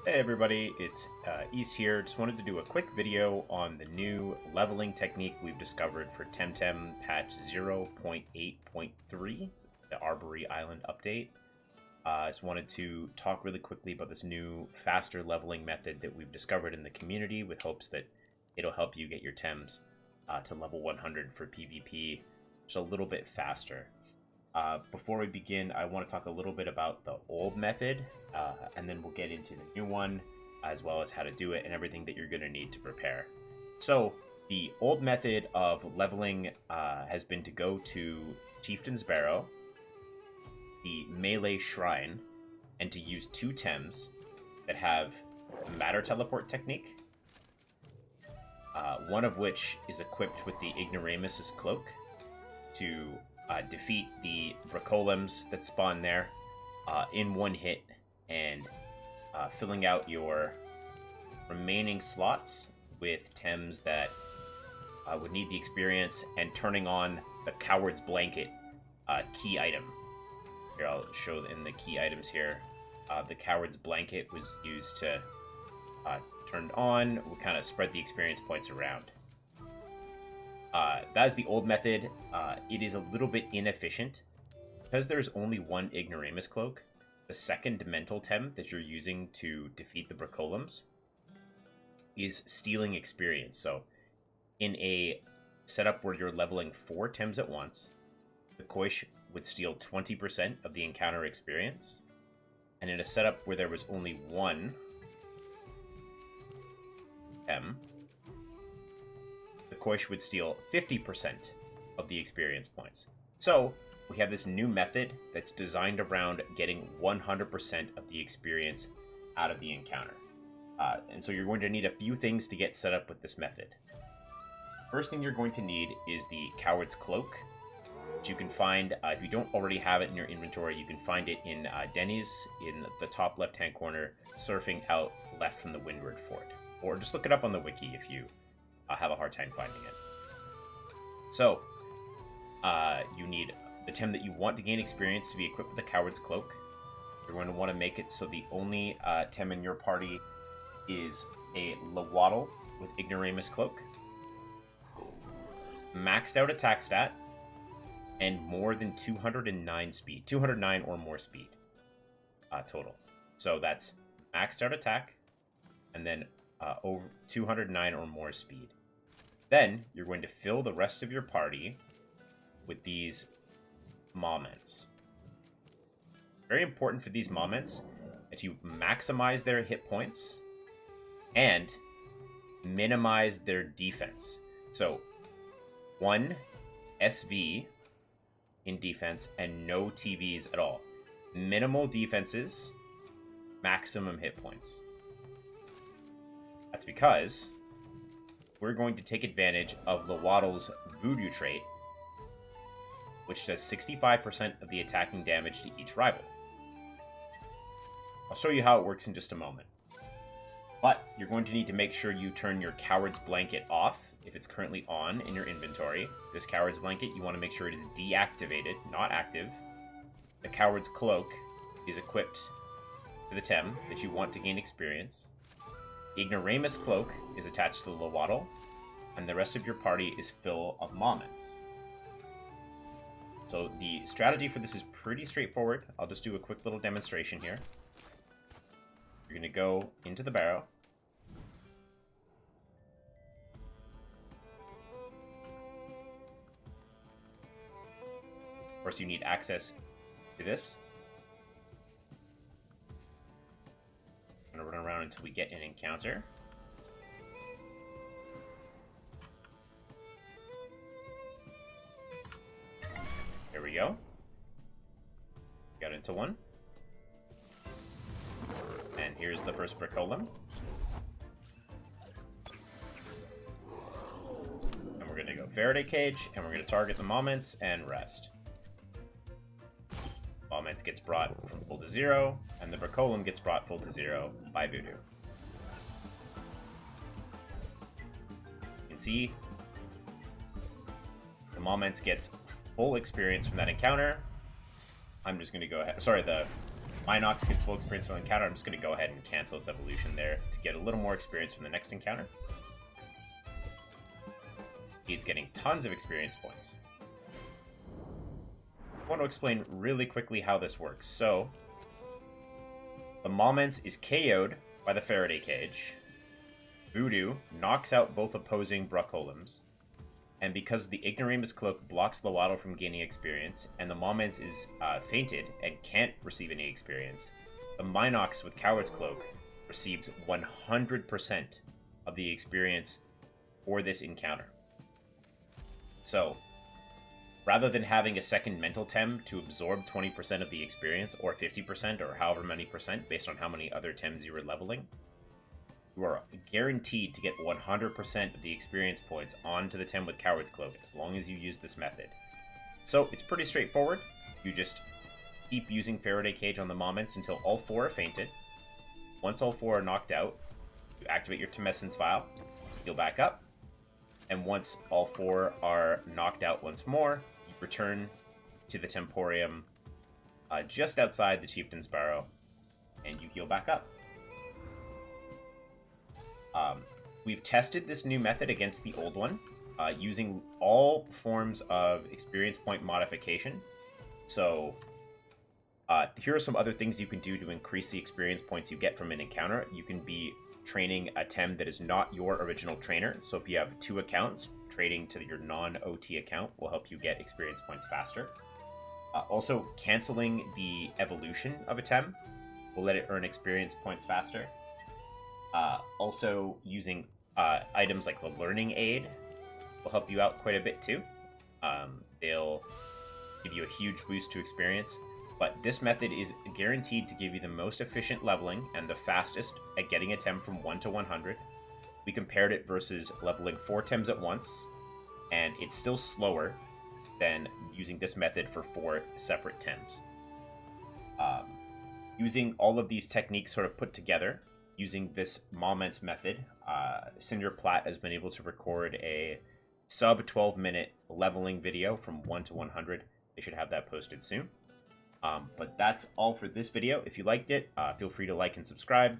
Hey everybody, it's East here. Just wanted to do a quick video on the new leveling technique we've discovered for Temtem patch 0.8.3, the Arbory Island update. I just wanted to talk really quickly about this new, faster leveling method that we've discovered in the community with hopes that it'll help you get your Tems to level 100 for PvP just a little bit faster. Before we begin, I want to talk a little bit about the old method, and then we'll get into the new one, as well as how to do it and everything that you're going to need to prepare. So, the old method of leveling has been to go to Chieftain's Barrow, the Melee Shrine, and to use 2 Tems that have the Matter Teleport technique, one of which is equipped with the Ignoramus's Cloak to defeat the Bracolems that spawn there in one hit, and filling out your remaining slots with Tems that would need the experience, and turning on the Coward's Blanket key item. Here, I'll show in the key items here. The Coward's Blanket was used to turned on, will kind of spread the experience points around. That is the old method. It is a little bit inefficient. Because there's only one Ignoramus Cloak, the second mental Tem that you're using to defeat the Bracolems is stealing experience. So, in a setup where you're leveling 4 Tems at once, the Koish would steal 20% of the encounter experience. And in a setup where there was only one Tem, the Koish would steal 50% of the experience points. So, we have this new method that's designed around getting 100% of the experience out of the encounter. And so you're going to need a few things to get set up with this method. First thing you're going to need is the Coward's Cloak, which you can find, if you don't already have it in your inventory, you can find it in Denny's in the top left-hand corner, surfing out left from the Windward Fort. Or just look it up on the wiki if you have a hard time finding it. So, you need the Tem that you want to gain experience to be equipped with the Coward's Cloak. You're going to want to make it so the only Tem in your party is a Loatle with Ignoramus Cloak, maxed out attack stat, and more than 209 speed. 209 or more speed total. So that's maxed out attack, and then over 209 or more speed. Then you're going to fill the rest of your party with these Moments. Very important for these Moments that you maximize their hit points and minimize their defense. So 1 SV in defense and no TVs at all. Minimal defenses, maximum hit points. That's because we're going to take advantage of Loatle's Voodoo trait, which does 65% of the attacking damage to each rival. I'll show you how it works in just a moment. But you're going to need to make sure you turn your Coward's Blanket off if it's currently on in your inventory. This Coward's Blanket, you want to make sure it is deactivated, not active. The Coward's Cloak is equipped to the Tem that you want to gain experience. The Ignoramus Cloak is attached to the Loatle, and the rest of your party is full of Moments. So the strategy for this is pretty straightforward. I'll just do a quick little demonstration here. You're going to go into the barrow. Of course, you need access to this. I'm going to run around until we get an encounter. There we go. Got into one. And here's the first Bracolem. And we're going to go Faraday Cage, and we're going to target the Moments and rest. Moments gets brought from full to 0, and the Bracolem gets brought full to 0 by Voodoo. You can see the Moments gets full experience from that encounter. I'm just going to go ahead. Sorry, the Minox gets full experience from the encounter. I'm just going to go ahead and cancel its evolution there to get a little more experience from the next encounter. It's getting tons of experience points. I want to explain really quickly how this works. So, the Moments is KO'd by the Faraday Cage. Voodoo knocks out both opposing Bruckholims. And because the Ignoramus Cloak blocks Loatle from gaining experience, and the Moments is fainted and can't receive any experience, the Minox with Coward's Cloak receives 100% of the experience for this encounter. So, rather than having a second mental Tem to absorb 20% of the experience, or 50%, or however many percent, based on how many other Tems you were leveling, you are guaranteed to get 100% of the experience points onto the Tem with Coward's Cloak, as long as you use this method. So, it's pretty straightforward. You just keep using Faraday Cage on the Moments until all 4 are fainted. Once all 4 are knocked out, you activate your Temessence Vial, heal back up, and once all 4 are knocked out once more, you return to the Temporium just outside the Chieftain's Barrow, and you heal back up. We've tested this new method against the old one, using all forms of experience point modification. So, here are some other things you can do to increase the experience points you get from an encounter. You can be training a Tem that is not your original trainer. So if you have 2 accounts, trading to your non-OT account will help you get experience points faster. Also, canceling the evolution of a Tem will let it earn experience points faster. Also, using items like the Learning Aid will help you out quite a bit too. They'll give you a huge boost to experience. But this method is guaranteed to give you the most efficient leveling and the fastest at getting a Tem from 1 to 100. We compared it versus leveling 4 Tems at once, and it's still slower than using this method for 4 separate Tems. Using all of these techniques sort of put together, using this Moments method, Cinder Plat has been able to record a sub 12-minute leveling video from 1 to 100. They should have that posted soon. But that's all for this video. If you liked it, feel free to like and subscribe. You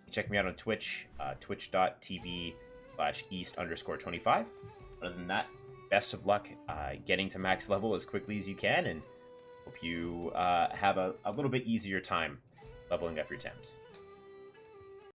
can check me out on Twitch, twitch.tv/east_25. Other than that, best of luck getting to max level as quickly as you can, and hope you have a little bit easier time leveling up your Tems.